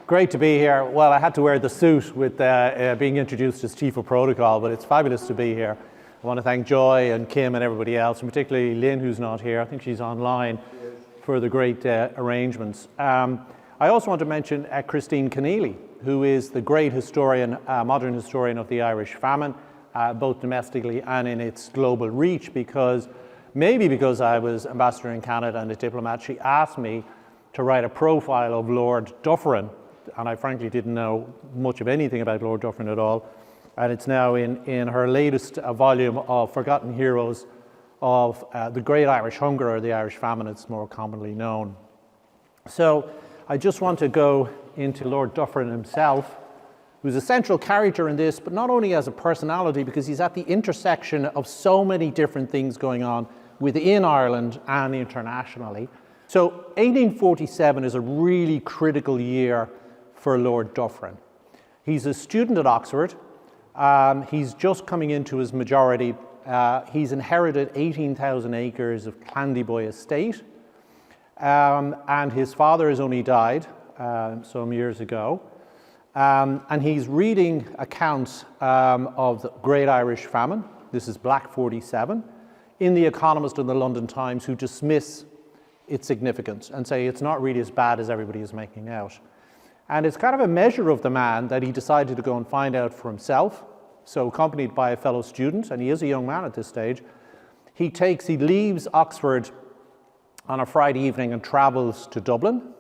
Great to be here. Well, I had to wear the suit with being introduced as Chief of Protocol, but it's fabulous to be here. I want to thank Joy and Kim and everybody else, and particularly Lynn, who's not here. I think she's online for the great arrangements. I also want to mention Christine Keneally, who is the great historian, modern historian of the Irish famine, both domestically and in its global reach, because I was ambassador in Canada and a diplomat, she asked me to write a profile of Lord Dufferin, and I frankly didn't know much of anything about Lord Dufferin at all. And it's now in her latest volume of Forgotten Heroes of the Great Irish Hunger, or the Irish Famine, it's more commonly known. So I just want to go into Lord Dufferin himself, who's a central character in this, but not only as a personality, because he's at the intersection of so many different things going on within Ireland and internationally. So 1847 is a really critical year for Lord Dufferin. He's a student at Oxford. He's just coming into his majority. He's inherited 18,000 acres of Clandyboy estate, and his father has only died some years ago. And he's reading accounts of the Great Irish Famine. This is Black 47, in The Economist and the London Times, who dismiss its significance and say it's not really as bad as everybody is making out. And it's kind of a measure of the man that he decided to go and find out for himself. So accompanied by a fellow student, and he is a young man at this stage, he leaves Oxford on a Friday evening and travels to Dublin.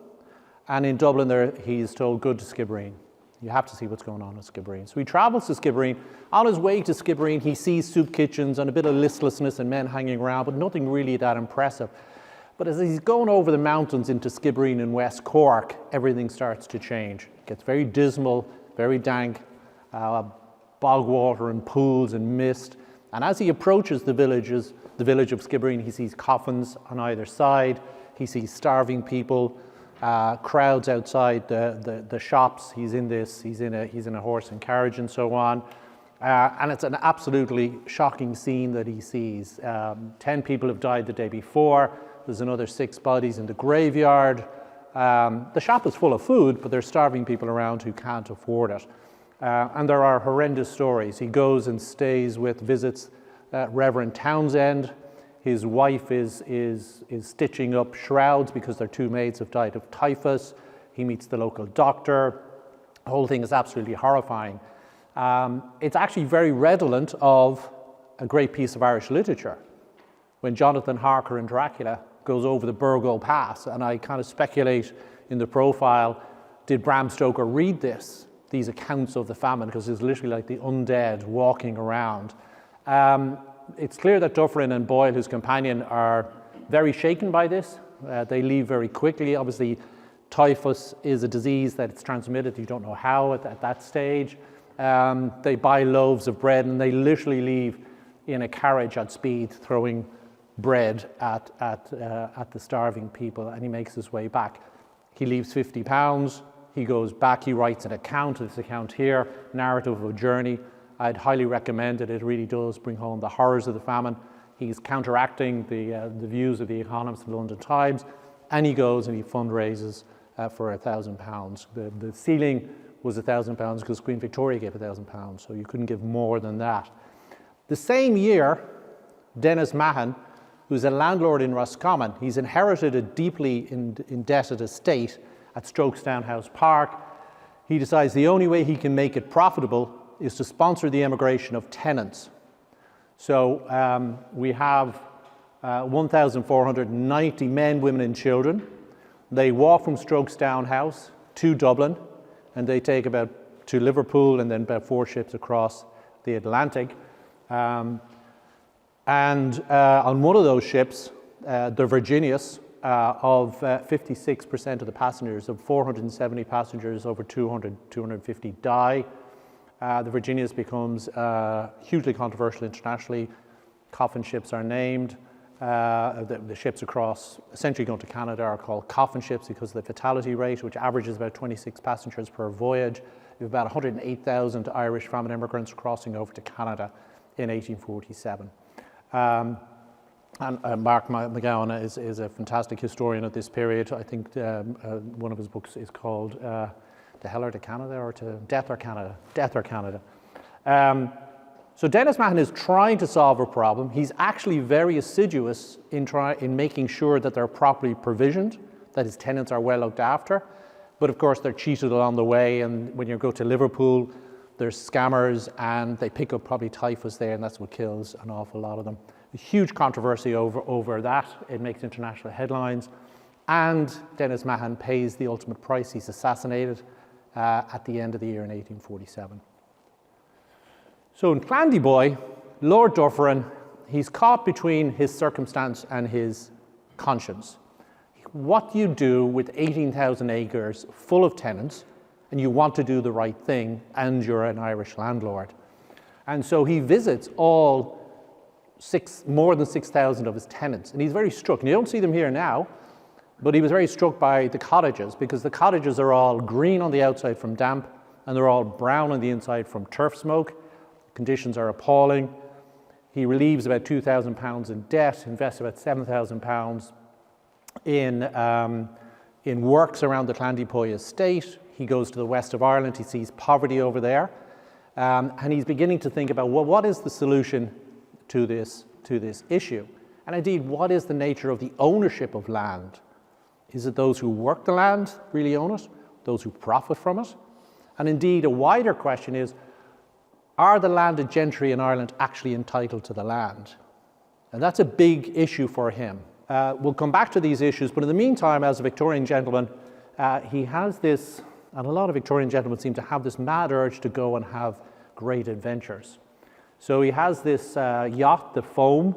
And in Dublin there, he's told, go to Skibbereen. You have to see what's going on in Skibbereen. So he travels to Skibbereen. On his way to Skibbereen, he sees soup kitchens and a bit of listlessness and men hanging around, but nothing really that impressive. But as he's going over the mountains into Skibbereen in West Cork, everything starts to change. It gets very dismal, very dank, bog water and pools and mist. And as he approaches the village of Skibbereen, he sees coffins on either side. He sees starving people, crowds outside the shops. He's in a horse and carriage and so on. And it's an absolutely shocking scene that he sees. 10 people have died the day before. There's another 6 bodies in the graveyard. The shop is full of food, but there's starving people around who can't afford it. And there are horrendous stories. He goes and visits Reverend Townsend. His wife is stitching up shrouds because their 2 maids have died of typhus. He meets the local doctor. The whole thing is absolutely horrifying. It's actually very redolent of a great piece of Irish literature. When Jonathan Harker in Dracula goes over the Burgo Pass, and I kind of speculate in the profile, did Bram Stoker read these accounts of the famine, because it's literally like the undead walking around. It's clear that Dufferin and Boyle, his companion, are very shaken by this. They leave very quickly. Obviously, typhus is a disease that it's transmitted. You don't know how at that stage. They buy loaves of bread, and they literally leave in a carriage at speed, throwing bread at the starving people, and he makes his way back. He leaves £50. He goes back, he writes an account, this account here, narrative of a journey. I'd highly recommend it. It really does bring home the horrors of the famine. He's counteracting the views of the Economist and the London Times, and he goes and he fundraises for £1,000. The ceiling was £1,000 because Queen Victoria gave £1,000, so you couldn't give more than that. The same year, Dennis Mahon, who's a landlord in Roscommon, he's inherited a deeply indebted estate at Strokestown House Park. He decides the only way he can make it profitable is to sponsor the emigration of tenants. So we have 1,490 men, women and children. They walk from Strokestown House to Dublin, and they take to Liverpool and then about 4 ships across the Atlantic. And on one of those ships, the Virginius, of 56% of the passengers, of 470 passengers, over 250 die. The Virginius becomes hugely controversial internationally. Coffin ships are named. The ships across, essentially going to Canada, are called coffin ships because of the fatality rate, which averages about 26 passengers per voyage. We have about 108,000 Irish famine immigrants crossing over to Canada in 1847. And Mark McGowan is a fantastic historian of this period. I think one of his books is called hell or to Canada, or to death or Canada? Death or Canada. So Denis Mahon is trying to solve a problem. He's actually very assiduous in making sure that they're properly provisioned, that his tenants are well looked after. But of course, they're cheated along the way. And when you go to Liverpool, there's scammers, and they pick up probably typhus there, and that's what kills an awful lot of them. A huge controversy over that. It makes international headlines. And Denis Mahon pays the ultimate price. He's assassinated at the end of the year in 1847. So in Clandyboy, Lord Dufferin, he's caught between his circumstance and his conscience. What do you do with 18,000 acres full of tenants, and you want to do the right thing, and you're an Irish landlord? And so he visits more than 6,000 of his tenants, and he's very struck. And you don't see them here now, but he was very struck by the cottages, because the cottages are all green on the outside from damp, and they're all brown on the inside from turf smoke. Conditions are appalling. He relieves about £2,000 in debt, invests about £7,000 in works around the Clandyboy estate. He goes to the west of Ireland. He sees poverty over there, and he's beginning to think about, well, what is the solution to this issue? And indeed, what is the nature of the ownership of land? Is it those who work the land really own it? Those who profit from it? And indeed, a wider question is, are the landed gentry in Ireland actually entitled to the land? And that's a big issue for him. We'll come back to these issues, but in the meantime, as a Victorian gentleman, he has this, and a lot of Victorian gentlemen seem to have this mad urge to go and have great adventures. So he has this yacht, the Foam,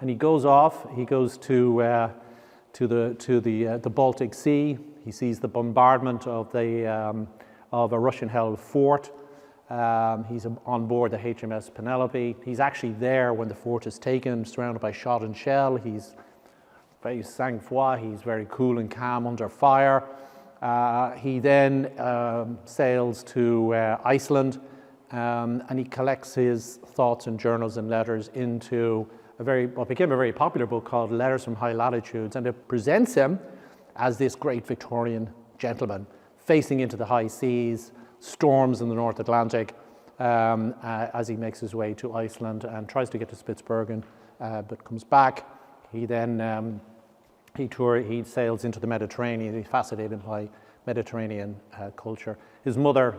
and he goes off. He goes to the Baltic Sea. He sees the bombardment of a Russian-held fort. He's on board the HMS Penelope. He's actually there when the fort is taken, surrounded by shot and shell. He's very sang-froid. He's very cool and calm under fire. He then sails to Iceland, and he collects his thoughts and journals and letters into what became a very popular book called Letters from High Latitudes, and it presents him as this great Victorian gentleman facing into the high seas, storms in the North Atlantic, as he makes his way to Iceland and tries to get to Spitsbergen, but comes back. He then he sails into the Mediterranean. He's fascinated by Mediterranean culture. His mother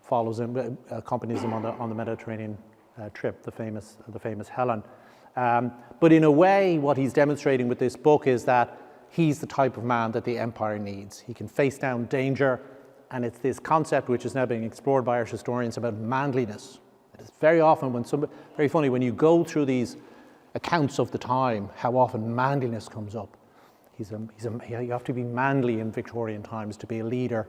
follows him, accompanies him on the Mediterranean trip, the famous Helen. But in a way, what he's demonstrating with this book is that he's the type of man that the empire needs. He can face down danger, and it's this concept which is now being explored by Irish historians about manliness. It's very often very funny when you go through these accounts of the time, how often manliness comes up. You have to be manly in Victorian times to be a leader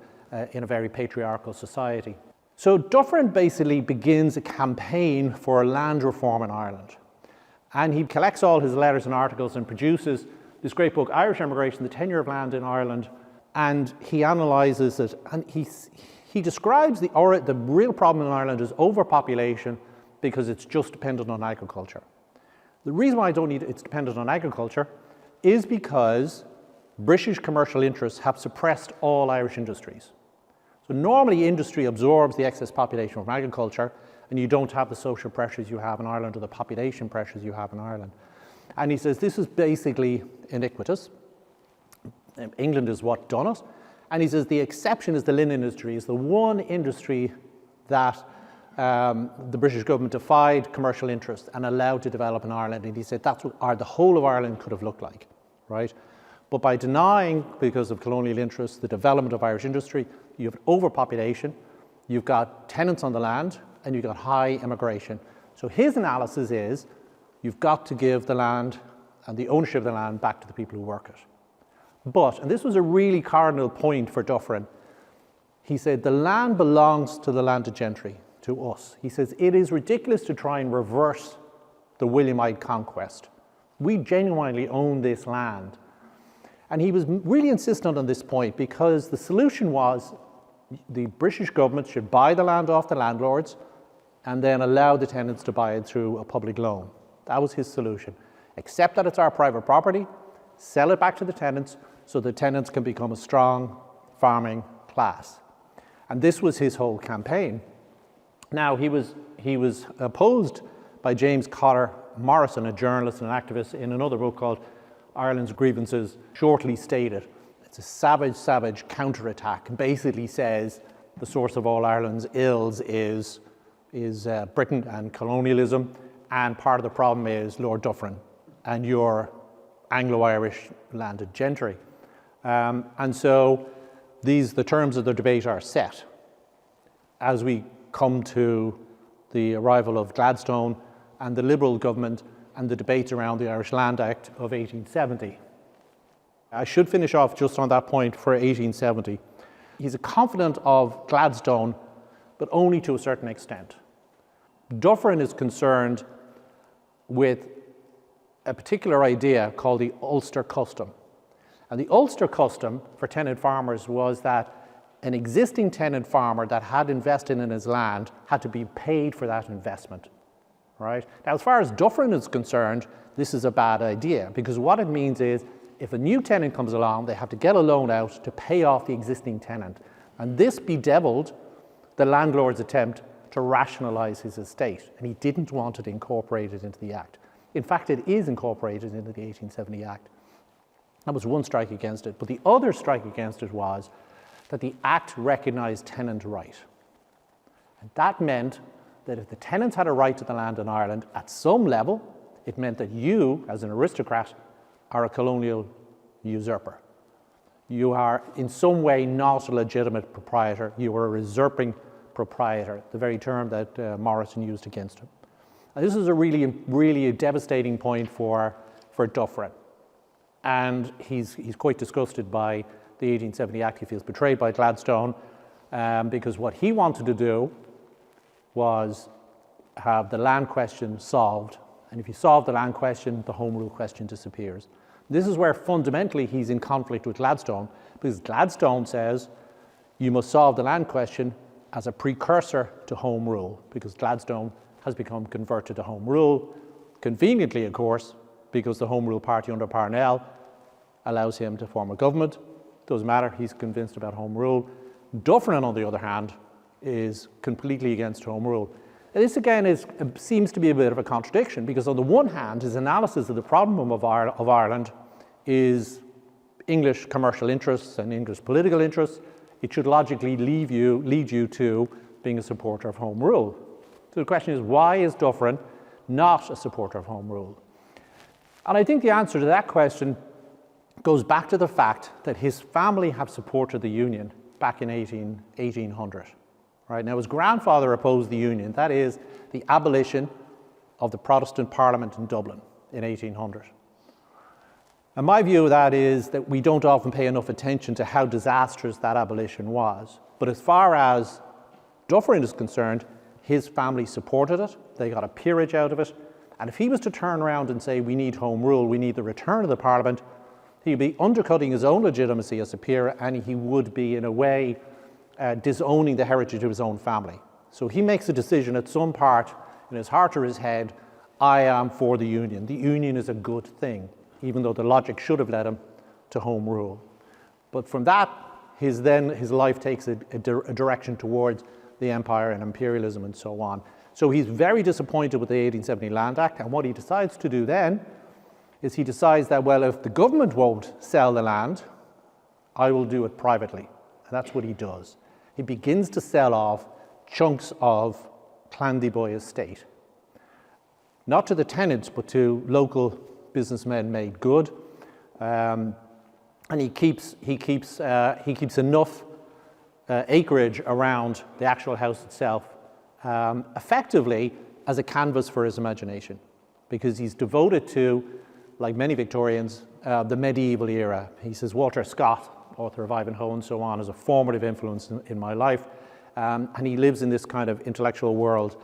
in a very patriarchal society. So Dufferin basically begins a campaign for land reform in Ireland. And he collects all his letters and articles and produces this great book, Irish Emigration, the Tenure of Land in Ireland. And he analyzes it, and he describes the real problem in Ireland is overpopulation, because it's just dependent on agriculture. The reason why it's dependent on agriculture is because British commercial interests have suppressed all Irish industries. So normally industry absorbs the excess population from agriculture, and you don't have the social pressures you have in Ireland or the population pressures you have in Ireland. And he says this is basically iniquitous. England is what done it. And he says the exception is the linen industry, is the one industry that the British government defied commercial interest and allowed to develop in Ireland. And he said that's what the whole of Ireland could have looked like, right? But by denying, because of colonial interests, the development of Irish industry, you have overpopulation, you've got tenants on the land, and you've got high immigration. So his analysis is you've got to give the land and the ownership of the land back to the people who work it. But, and this was a really cardinal point for Dufferin, he said the land belongs to the landed gentry, to us. He says it is ridiculous to try and reverse the Williamite conquest. We genuinely own this land. And he was really insistent on this point, because the solution was the British government should buy the land off the landlords and then allow the tenants to buy it through a public loan. That was his solution. Accept that it's our private property, sell it back to the tenants so the tenants can become a strong farming class. And this was his whole campaign. Now, he was opposed by James Cotter Morrison, a journalist and activist, in another book called Ireland's Grievances, shortly stated. It's a savage, savage counterattack, and basically says the source of all Ireland's ills is Britain and colonialism, and part of the problem is Lord Dufferin and your Anglo-Irish landed gentry. And so the terms of the debate are set as we come to the arrival of Gladstone and the Liberal government and the debates around the Irish Land Act of 1870. I should finish off just on that point for 1870. He's a confidant of Gladstone, but only to a certain extent. Dufferin is concerned with a particular idea called the Ulster custom. And the Ulster custom for tenant farmers was that an existing tenant farmer that had invested in his land had to be paid for that investment, right? Now, as far as Dufferin is concerned, this is a bad idea, because what it means is if a new tenant comes along, they have to get a loan out to pay off the existing tenant. And this bedeviled the landlord's attempt to rationalise his estate, and he didn't want it incorporated into the Act. In fact, it is incorporated into the 1870 Act. That was one strike against it, but the other strike against it was that the Act recognised tenant right. And that meant that if the tenants had a right to the land in Ireland at some level, it meant that you, as an aristocrat, are a colonial usurper. You are in some way not a legitimate proprietor, you are a usurping proprietor, the very term that Morrison used against him. And this is a really devastating point for Dufferin. And he's quite disgusted by the 1870 Act. He feels betrayed by Gladstone because what he wanted to do was have the land question solved. And if you solve the land question, the Home Rule question disappears. This is where fundamentally he's in conflict with Gladstone, because Gladstone says you must solve the land question as a precursor to Home Rule, because Gladstone has become converted to Home Rule, conveniently, of course, because the Home Rule party under Parnell allows him to form a government. Doesn't matter, he's convinced about Home Rule. Dufferin, on the other hand, is completely against Home Rule. And this again seems to be a bit of a contradiction, because on the one hand, his analysis of the problem of Ireland is English commercial interests and English political interests. It should logically lead you to being a supporter of Home Rule. So the question is, why is Dufferin not a supporter of Home Rule? And I think the answer to that question goes back to the fact that his family have supported the Union back in 1800. Right? Now, his grandfather opposed the Union, that is, the abolition of the Protestant Parliament in Dublin in 1800. And my view of that is that we don't often pay enough attention to how disastrous that abolition was. But as far as Dufferin is concerned, his family supported it, they got a peerage out of it, and if he was to turn around and say we need Home Rule, we need the return of the Parliament, he'd be undercutting his own legitimacy as a peer, and he would be, in a way, disowning the heritage of his own family. So he makes a decision at some part in his heart or his head, I am for the Union. The Union is a good thing, even though the logic should have led him to Home Rule. But from that, his life takes a direction towards the empire and imperialism and so on. So he's very disappointed with the 1870 Land Act, and what he decides to do then is he decides that, well, if the government won't sell the land, I will do it privately. And that's what he does. He begins to sell off chunks of Clandyboy estate, not to the tenants, but to local businessmen made good, and he keeps enough acreage around the actual house itself, effectively as a canvas for his imagination, because he's devoted to, like many Victorians, the medieval era. He says Walter Scott, author of Ivanhoe and so on, is a formative influence in my life, and he lives in this kind of intellectual world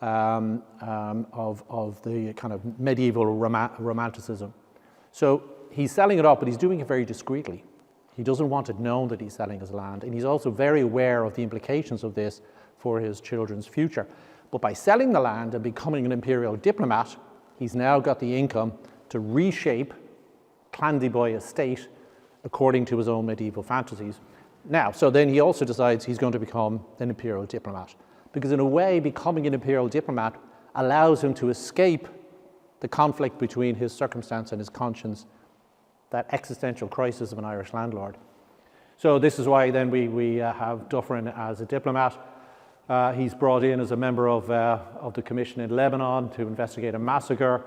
of the kind of medieval romanticism. So he's selling it off, but he's doing it very discreetly. He doesn't want it known that he's selling his land, and he's also very aware of the implications of this for his children's future. But by selling the land and becoming an imperial diplomat, he's now got the income to reshape Clandyboy estate according to his own medieval fantasies. Now, so then he also decides he's going to become an imperial diplomat, because in a way, becoming an imperial diplomat allows him to escape the conflict between his circumstance and his conscience, that existential crisis of an Irish landlord. So this is why then we have Dufferin as a diplomat. He's brought in as a member of the commission in Lebanon to investigate a massacre,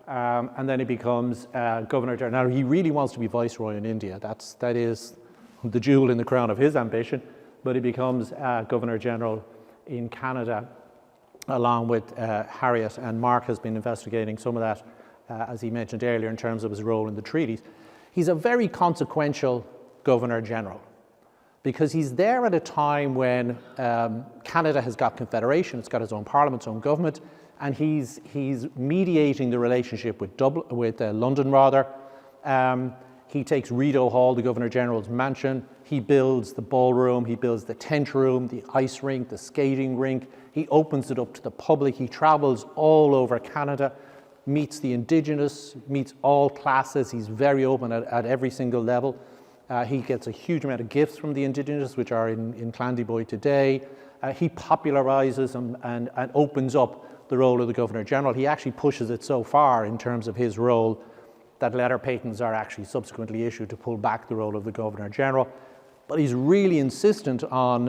and then he becomes Governor General. Now, he really wants to be Viceroy in India. That is the jewel in the crown of his ambition, but he becomes Governor General in Canada, along with Harriet, and Mark has been investigating some of that, as he mentioned earlier, in terms of his role in the treaties. He's a very consequential Governor General, because he's there at a time when Canada has got confederation, it's got its own parliament, its own government, and he's mediating the relationship with London rather. He takes Rideau Hall, the Governor General's mansion. He builds the ballroom, he builds the tent room, the ice rink, the skating rink. He opens it up to the public. He travels all over Canada, meets the Indigenous, meets all classes. He's very open at every single level. He gets a huge amount of gifts from the Indigenous, which are in Clandyboy today. He popularizes and opens up the role of the Governor General. He actually pushes it so far in terms of his role that letter patents are actually subsequently issued to pull back the role of the Governor General. But he's really insistent on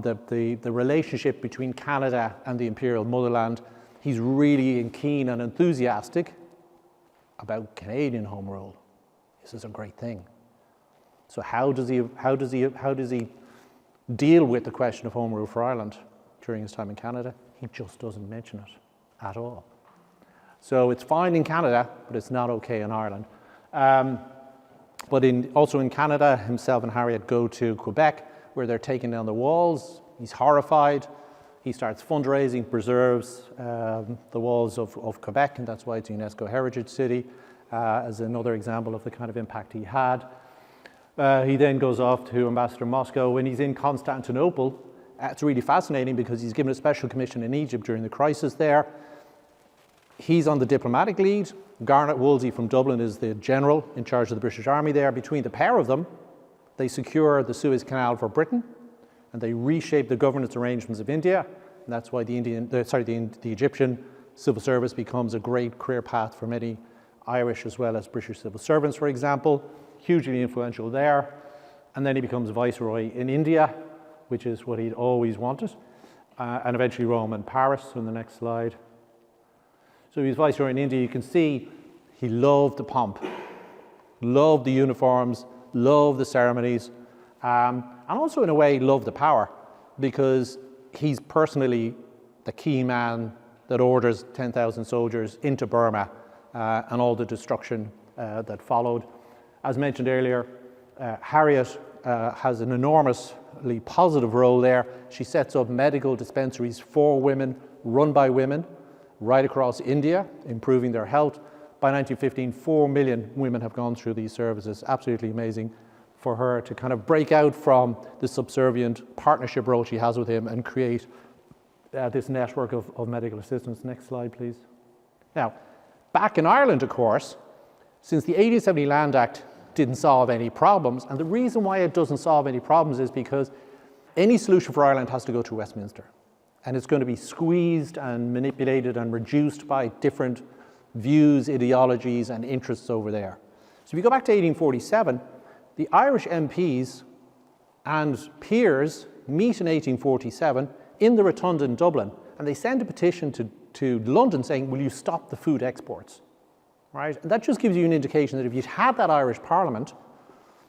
the relationship between Canada and the Imperial Motherland. He's really keen and enthusiastic about Canadian home rule. This is a great thing. So how does he deal with the question of home rule for Ireland during his time in Canada? He just doesn't mention it at all. So it's fine in Canada, but it's not okay in Ireland. But also in Canada, himself and Harriet go to Quebec, where they're taking down the walls. He's horrified. He starts fundraising, preserves the walls of Quebec, and that's why it's a UNESCO heritage city, as another example of the kind of impact he had. He then goes off to Ambassador Moscow. When he's in Constantinople, it's really fascinating because he's given a special commission in Egypt during the crisis there. He's on the diplomatic lead. Garnet Wolsey from Dublin is the general in charge of the British Army there. Between the pair of them, they secure the Suez Canal for Britain, and they reshape the governance arrangements of India. And that's why the Egyptian civil service becomes a great career path for many Irish as well as British civil servants, for example. Hugely influential there. And then he becomes Viceroy in India, which is what he'd always wanted, and eventually Rome and Paris. On the next slide. So he was Viceroy in India. You can see he loved the pomp, loved the uniforms, loved the ceremonies, and also in a way loved the power, because he's personally the key man that orders 10,000 soldiers into Burma and all the destruction that followed. As mentioned earlier, Harriet has an enormously positive role there. She sets up medical dispensaries for women, run by women, right across India, improving their health. By 1915, 4 million women have gone through these services. Absolutely amazing for her to kind of break out from the subservient partnership role she has with him and create this network of medical assistants. Next slide, please. Now, back in Ireland, of course, since the 1870 Land Act didn't solve any problems, and the reason why it doesn't solve any problems is because any solution for Ireland has to go to Westminster. And it's going to be squeezed and manipulated and reduced by different views, ideologies, and interests over there. So if you go back to 1847, the Irish MPs and peers meet in 1847 in the Rotunda in Dublin, and they send a petition to London saying, will you stop the food exports? Right? And that just gives you an indication that if you'd had that Irish Parliament,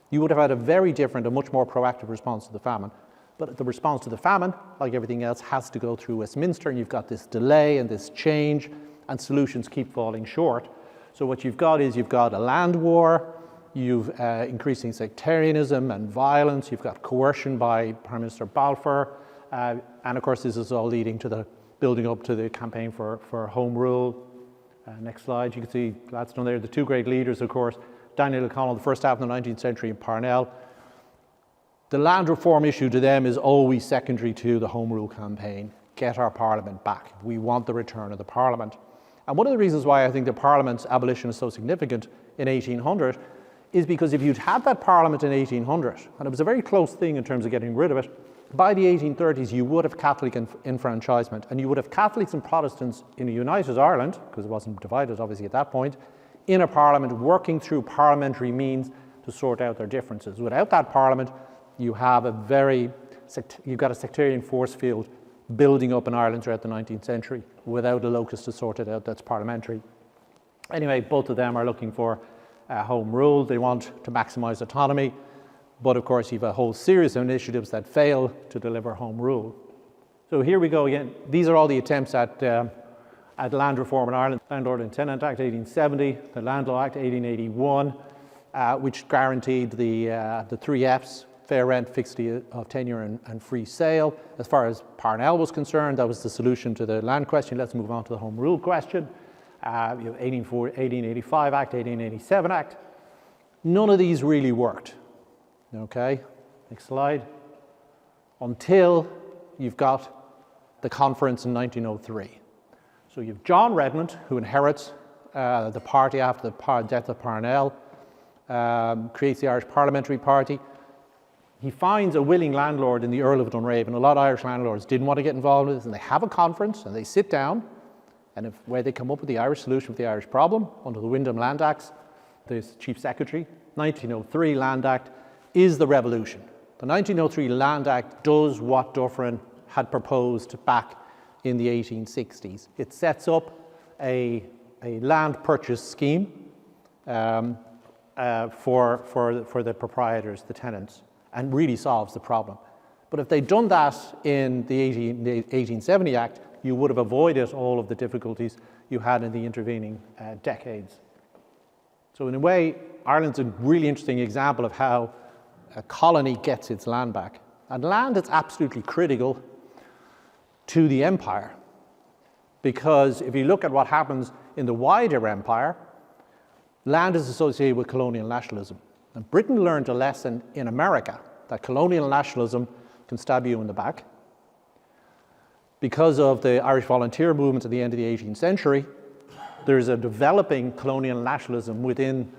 you would have had a very different and much more proactive response to the famine. But the response to the famine, like everything else, has to go through Westminster, and you've got this delay and this change, and solutions keep falling short. So what you've got is you've got a land war, you've increasing sectarianism and violence, you've got coercion by Prime Minister Balfour, and of course this is all leading to the building up to the campaign for home rule. Next slide, you can see Gladstone there, the two great leaders, of course, Daniel O'Connell, the first half of the 19th century in Parnell. The land reform issue to them is always secondary to the Home Rule campaign. Get our Parliament back. We want the return of the Parliament. And one of the reasons why I think the Parliament's abolition is so significant in 1800 is because if you'd had that Parliament in 1800, and it was a very close thing in terms of getting rid of it, by the 1830s you would have Catholic enfranchisement, and you would have Catholics and Protestants in a united Ireland, because it wasn't divided obviously at that point, in a Parliament working through parliamentary means to sort out their differences. Without that Parliament, you have you've got a sectarian force field building up in Ireland throughout the 19th century without a locus to sort it out that's parliamentary. Anyway, both of them are looking for home rule. They want to maximise autonomy, but of course you have a whole series of initiatives that fail to deliver home rule. So here we go again. These are all the attempts at land reform in Ireland. Landlord and Tenant Act 1870, the Land Law Act 1881, which guaranteed the three Fs: fair rent, fixity of tenure, and free sale. As far as Parnell was concerned, that was the solution to the land question. Let's move on to the home rule question. You have 1885 Act, 1887 Act. None of these really worked. Okay, next slide. Until you've got the conference in 1903. So you have John Redmond, who inherits the party after the death of Parnell, creates the Irish Parliamentary Party. He finds a willing landlord in the Earl of Dunraven. A lot of Irish landlords didn't want to get involved with this, and they have a conference and they sit down, and where they come up with the Irish solution for the Irish problem under the Wyndham Land Acts, the Chief Secretary. 1903 Land Act is the revolution. The 1903 Land Act does what Dufferin had proposed back in the 1860s. It sets up a land purchase scheme for the proprietors, the tenants, and really solves the problem. But if they'd done that in the 1870 Act, you would have avoided all of the difficulties you had in the intervening decades. So in a way, Ireland's a really interesting example of how a colony gets its land back. And land is absolutely critical to the empire, because if you look at what happens in the wider empire, land is associated with colonial nationalism. And Britain learned a lesson in America that colonial nationalism can stab you in the back. Because of the Irish volunteer movement at the end of the 18th century, there's a developing colonial nationalism within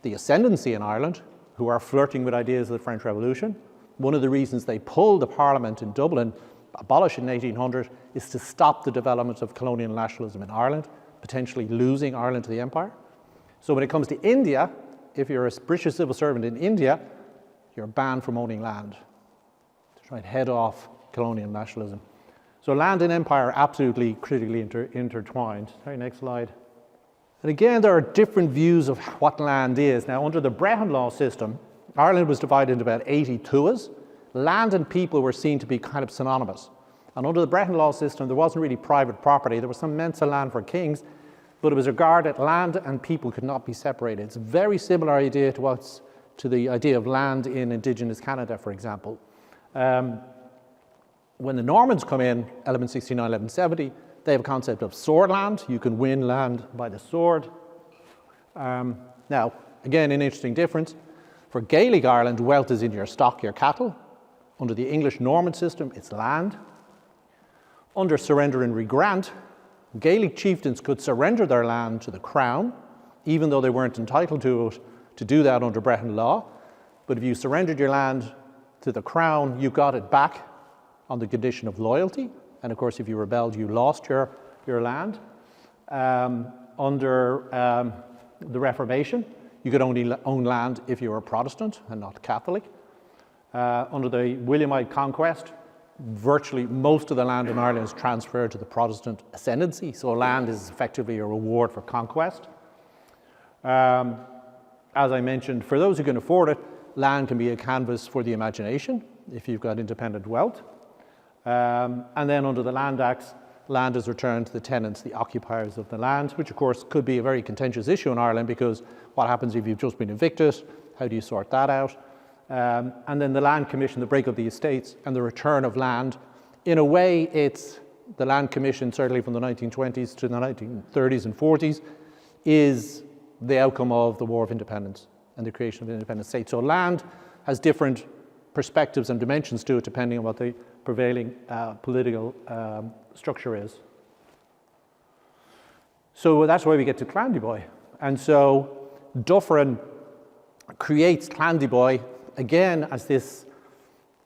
the ascendancy in Ireland, who are flirting with ideas of the French Revolution. One of the reasons they pulled the Parliament in Dublin, abolished it in 1800, is to stop the development of colonial nationalism in Ireland, potentially losing Ireland to the empire. So when it comes to India, if you're a British civil servant in India, you're banned from owning land to try and head off colonial nationalism. So land and empire are absolutely critically intertwined. Sorry, next slide. And again, there are different views of what land is. Now, under the Brehon law system, Ireland was divided into about 80 tuas. Land and people were seen to be kind of synonymous. And under the Brehon law system, there wasn't really private property. There was some mensa land for kings, but it was regarded land and people could not be separated. It's a very similar idea to the idea of land in Indigenous Canada, for example. When the Normans come in, 1169, 1170, they have a concept of sword land. You can win land by the sword. Now, again, an interesting difference. For Gaelic Ireland, wealth is in your stock, your cattle. Under the English Norman system, it's land. Under surrender and regrant, Gaelic chieftains could surrender their land to the crown, even though they weren't entitled to it, to do that under Brehon law. But if you surrendered your land to the crown, you got it back on the condition of loyalty. And of course, if you rebelled, you lost your land. Under the Reformation, you could only own land if you were a Protestant and not Catholic. Under the Williamite conquest, virtually most of the land in Ireland is transferred to the Protestant ascendancy, so land is effectively a reward for conquest. As I mentioned, for those who can afford it, land can be a canvas for the imagination if you've got independent wealth. And then under the Land Acts, land is returned to the tenants, the occupiers of the land, which of course could be a very contentious issue in Ireland, because what happens if you've just been evicted? How do you sort that out? And then the Land Commission, the break of the estates and the return of land. In a way, it's the Land Commission, certainly from the 1920s to the 1930s and 40s, is the outcome of the War of Independence and the creation of the independent state. So land has different perspectives and dimensions to it depending on what the prevailing political structure is. So that's why we get to Clandy Boy. And so Dufferin creates Clandyboy, again, as this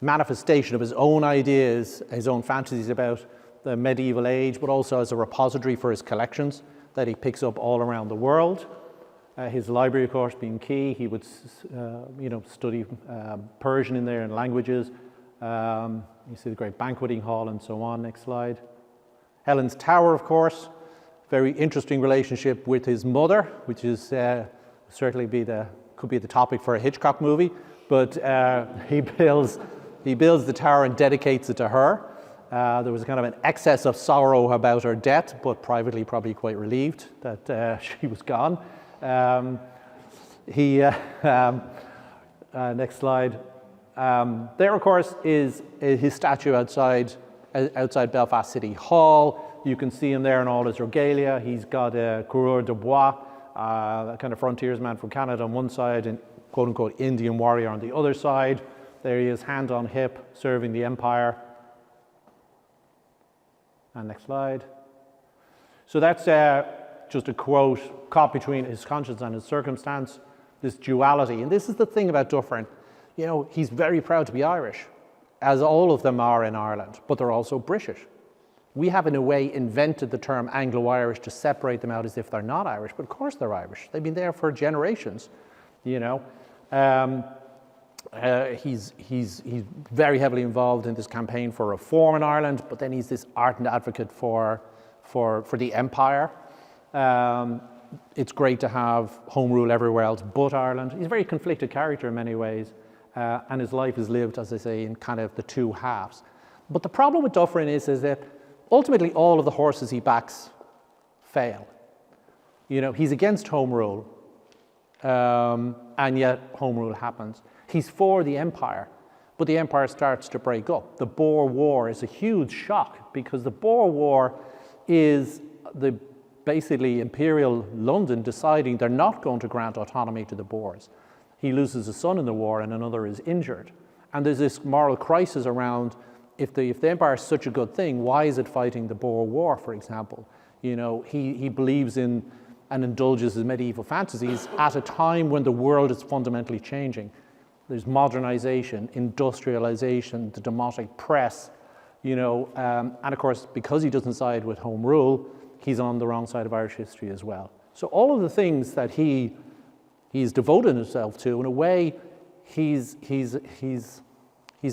manifestation of his own ideas, his own fantasies about the medieval age, but also as a repository for his collections that he picks up all around the world. His library, of course, being key. He would, study Persian in there and languages. You see the great banqueting hall and so on. Next slide. Helen's Tower, of course. Very interesting relationship with his mother, which is certainly could be the topic for a Hitchcock movie. But he builds the tower and dedicates it to her. There was kind of an excess of sorrow about her death, but privately probably quite relieved that she was gone. Next slide. There, of course, is his statue outside Belfast City Hall. You can see him there in all his regalia. He's got a coureur de bois, a kind of frontiersman from Canada on one side, and quote-unquote Indian warrior on the other side. There he is, hand on hip, serving the empire. And next slide. So that's just a quote, caught between his conscience and his circumstance, this duality. And this is the thing about Dufferin. You know, he's very proud to be Irish, as all of them are in Ireland, but they're also British. We have, in a way, invented the term Anglo-Irish to separate them out as if they're not Irish, but of course they're Irish. They've been there for generations, you know. He's very heavily involved in this campaign for reform in Ireland, but then he's this ardent advocate for the empire. It's great to have home rule everywhere else but Ireland. He's a very conflicted character in many ways, and his life is lived, as I say, in kind of the two halves. But the problem with Dufferin is that ultimately all of the horses he backs fail. You know, he's against home rule, and yet home rule happens. He's for the empire, but the empire starts to break up. The Boer War is a huge shock because the Boer War is basically Imperial London deciding they're not going to grant autonomy to the Boers. He loses a son in the war and another is injured. And there's this moral crisis around if the empire is such a good thing, why is it fighting the Boer War, for example? You know, he believes in and indulges his medieval fantasies at a time when the world is fundamentally changing. There's modernization, industrialization, the democratic press, you know, and of course, because he doesn't side with home rule, he's on the wrong side of Irish history as well. So all of the things that he's devoted himself to, in a way, he's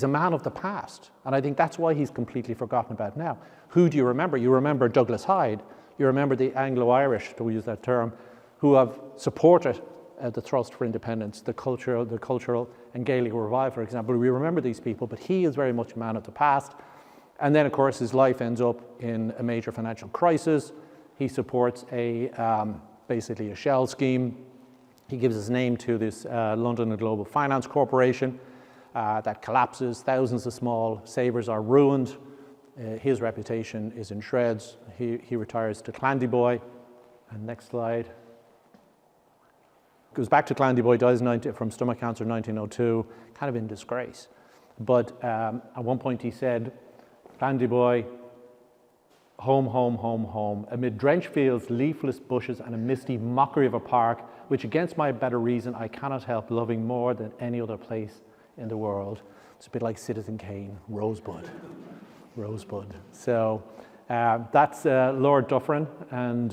a man of the past. And I think that's why he's completely forgotten about now. Who do you remember? You remember Douglas Hyde. You remember the Anglo-Irish, to use that term, who have supported the thrust for independence, the cultural and Gaelic revival, for example. We remember these people, but he is very much a man of the past. And then, of course, his life ends up in a major financial crisis. He supports basically a shell scheme. He gives his name to this London and Global Finance Corporation that collapses. Thousands of small savers are ruined. His reputation is in shreds. He retires to Clandyboy. And next slide. Goes back to Clandyboy, dies from stomach cancer in 1902, kind of in disgrace. But at one point he said, Clandyboy, home, home, home, home, amid drenched fields, leafless bushes, and a misty mockery of a park, which against my better reason I cannot help loving more than any other place in the world. It's a bit like Citizen Kane, Rosebud. Rosebud. So that's Lord Dufferin, and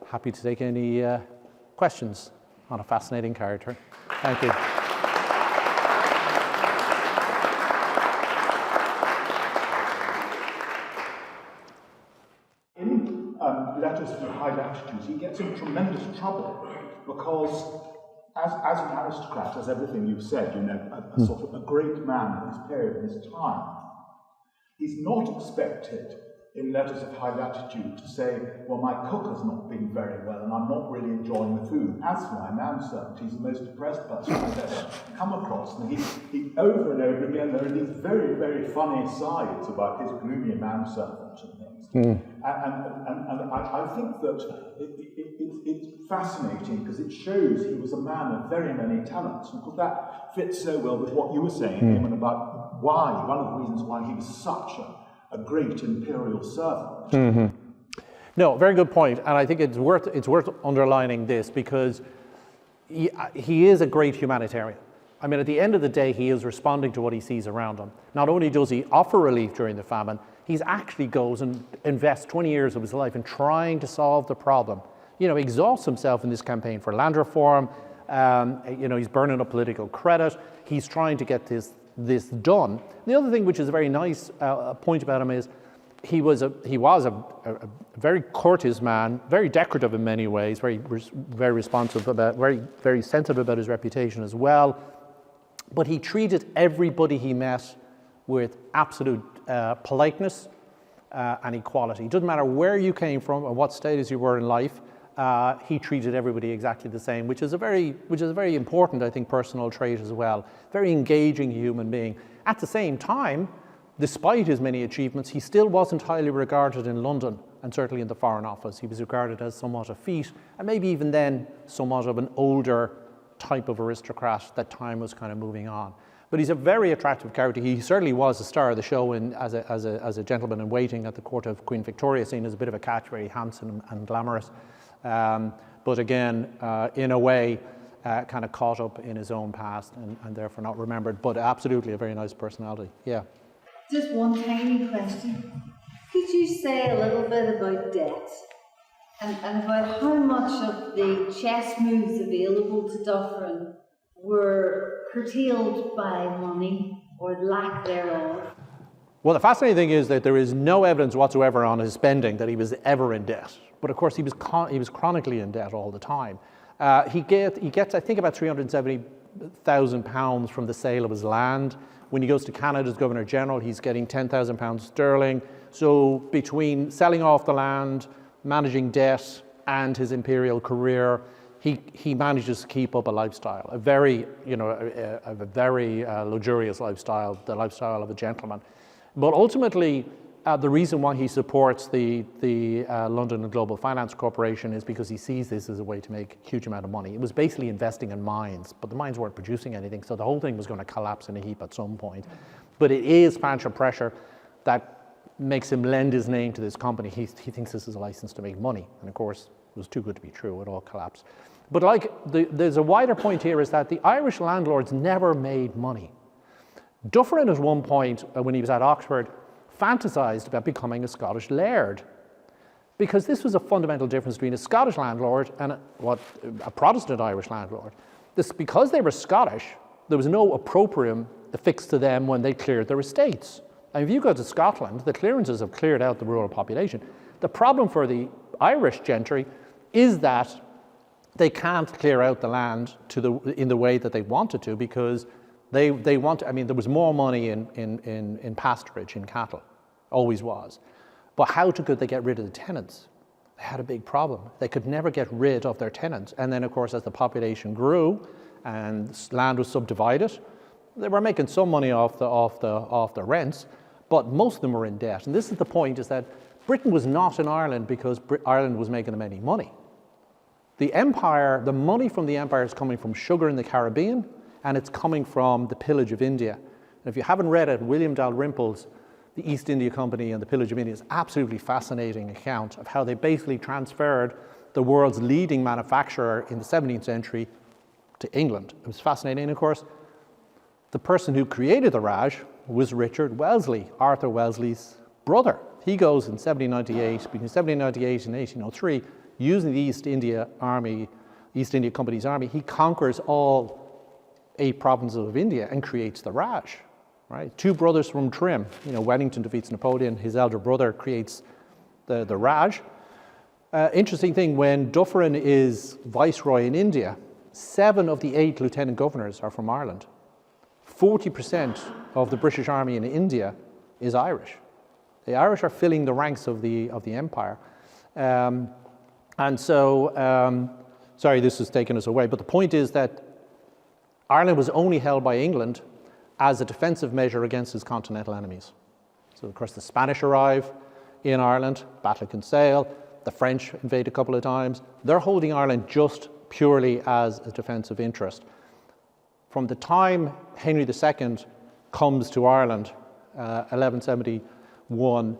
happy to take any questions on a fascinating character. Thank you. In Letters from High Latitudes, he gets in tremendous trouble because, as an aristocrat, as everything you've said, you know, a sort of a great man in his period, in his time, he's not expected in Letters of High Latitude to say, well, my cook has not been very well and I'm not really enjoying the food. As for my manservant, he's the most depressed person I've ever come across. And he over and over again, there are these very, very funny sides about his gloomy manservant and things. And I think that it's fascinating because it shows he was a man of very many talents. And because that fits so well with what you were saying, Eamonn, about why, one of the reasons why he was such a great imperial servant. No, very good point, and I think it's worth underlining this because he is a great humanitarian. I mean, at the end of the day, he is responding to what he sees around him. Not only does he offer relief during the famine, he actually goes and invests 20 years of his life in trying to solve the problem. You know, he exhausts himself in this campaign for land reform. You know, he's burning up political credit. He's trying to get this done. The other thing, which is a very nice point about him, is he was a very courteous man, very decorative in many ways, very responsive about, very sensitive about his reputation as well. But he treated everybody he met with absolute politeness and equality. It doesn't matter where you came from or what status you were in life. He treated everybody exactly the same, which is a very important, I think, personal trait as well. Very engaging human being. At the same time, despite his many achievements, he still wasn't highly regarded in London, and certainly in the Foreign Office. He was regarded as somewhat effete, and maybe even then somewhat of an older type of aristocrat that time was kind of moving on. But he's a very attractive character. He certainly was a star of the show as a gentleman in waiting at the court of Queen Victoria, seen as a bit of a catch, very handsome and glamorous. But again, in a way, kind of caught up in his own past and therefore not remembered, but absolutely a very nice personality. Yeah. Just one tiny question. Could you say a little bit about debt and about how much of the chess moves available to Dufferin were curtailed by money or lack thereof? Well, the fascinating thing is that there is no evidence whatsoever on his spending that he was ever in debt. But of course, he was chronically in debt all the time. He gets, I think, about £370,000 from the sale of his land. When he goes to Canada as Governor General, he's getting £10,000 sterling. So between selling off the land, managing debt, and his imperial career, he manages to keep up a lifestyle, a very luxurious lifestyle, the lifestyle of a gentleman. But ultimately, the reason why he supports the London and Global Finance Corporation is because he sees this as a way to make a huge amount of money. It was basically investing in mines, but the mines weren't producing anything, so the whole thing was going to collapse in a heap at some point. But it is financial pressure that makes him lend his name to this company. He thinks this is a license to make money, and of course, it was too good to be true. It all collapsed. But there's a wider point here, is that the Irish landlords never made money. Dufferin at one point, when he was at Oxford, fantasized about becoming a Scottish laird, because this was a fundamental difference between a Scottish landlord and a Protestant Irish landlord. Because they were Scottish, there was no opprobrium affixed to them when they cleared their estates. And if you go to Scotland, the clearances have cleared out the rural population. The problem for the Irish gentry is that they can't clear out the land in the way that they wanted to, because they want. I mean, there was more money in pasturage, in cattle, always was. But how could they get rid of the tenants? They had a big problem. They could never get rid of their tenants. And then, of course, as the population grew and land was subdivided, they were making some money off the rents, but most of them were in debt. And this is the point: is that Britain was not in Ireland because Ireland was making them any money. The empire, the money from the empire is coming from sugar in the Caribbean, and it's coming from the pillage of India. And if you haven't read it, William Dalrymple's The East India Company and the Pillage of India is an absolutely fascinating account of how they basically transferred the world's leading manufacturer in the 17th century to England. It was fascinating. And of course, the person who created the Raj was Richard Wellesley, Arthur Wellesley's brother. He goes in 1798, between 1798 and 1803, using the East India Company's army, he conquers all 8 provinces of India and creates the Raj. Right? 2 brothers from Trim. Wellington defeats Napoleon. His elder brother creates the Raj. Interesting thing, when Dufferin is viceroy in India, 7 of the 8 lieutenant governors are from Ireland. 40% of the British army in India is Irish. The Irish are filling the ranks of the empire. Sorry, this has taken us away, but the point is that Ireland was only held by England as a defensive measure against its continental enemies. So, of course, the Spanish arrive in Ireland, Battle of Kinsale, the French invade a couple of times. They're holding Ireland just purely as a defensive interest. From the time Henry II comes to Ireland, 1171,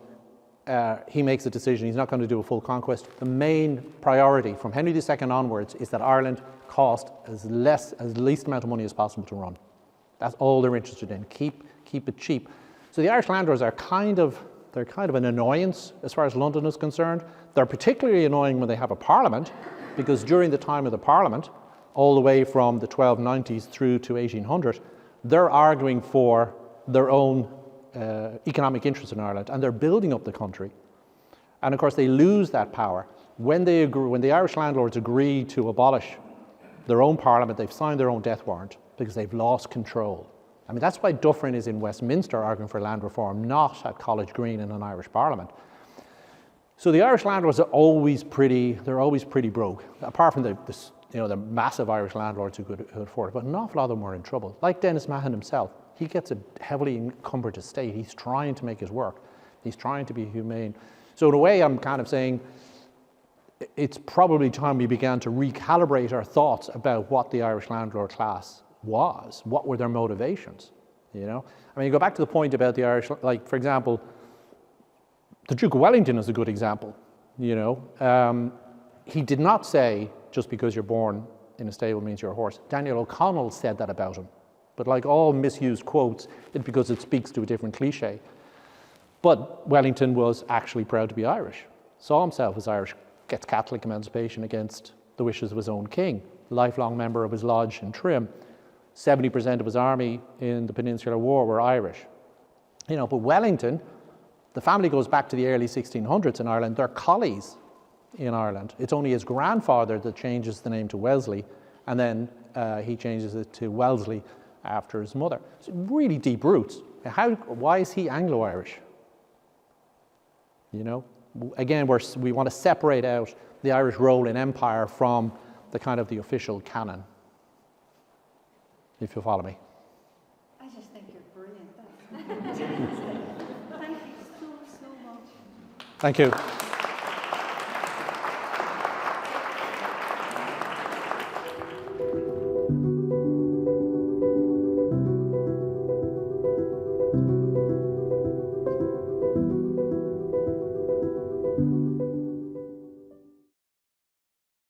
he makes a decision. He's not going to do a full conquest. The main priority from Henry II onwards is that Ireland cost as least amount of money as possible to run. That's all they're interested in. Keep it cheap. So the Irish landlords are kind of an annoyance as far as London is concerned. They're particularly annoying when they have a parliament, because during the time of the parliament, all the way from the 1290s through to 1800, they're arguing for their own economic interests in Ireland, and they're building up the country. And of course, they lose that power. When the Irish landlords agree to abolish their own parliament, they've signed their own death warrant because they've lost control. I mean, that's why Dufferin is in Westminster arguing for land reform, not at College Green in an Irish parliament. So the Irish landlords are always pretty broke, apart from the massive Irish landlords who could afford it, but an awful lot of them were in trouble. Like Dennis Mahon himself, he gets a heavily encumbered estate. He's trying to make his work. He's trying to be humane. So in a way, I'm kind of saying it's probably time we began to recalibrate our thoughts about what the Irish landlord class was. What were their motivations? You know, I mean, you go back to the point about the Irish, like for example, the Duke of Wellington is a good example. You know, he did not say just because you're born in a stable means you're a horse. Daniel O'Connell said that about him, but like all misused quotes, it's because it speaks to a different cliche. But Wellington was actually proud to be Irish, saw himself as Irish, gets Catholic emancipation against the wishes of his own king, lifelong member of his lodge in Trim. 70% of his army in the Peninsular War were Irish. You know, but Wellington, the family goes back to the early 1600s in Ireland. They're collies in Ireland. It's only his grandfather that changes the name to Wellesley, and then he changes it to Wellesley after his mother. It's really deep roots. Why is he Anglo-Irish? You know, again, we want to separate out the Irish role in empire from the kind of the official canon, if you follow me. I just think you're brilliant. Thank you so much. Thank you.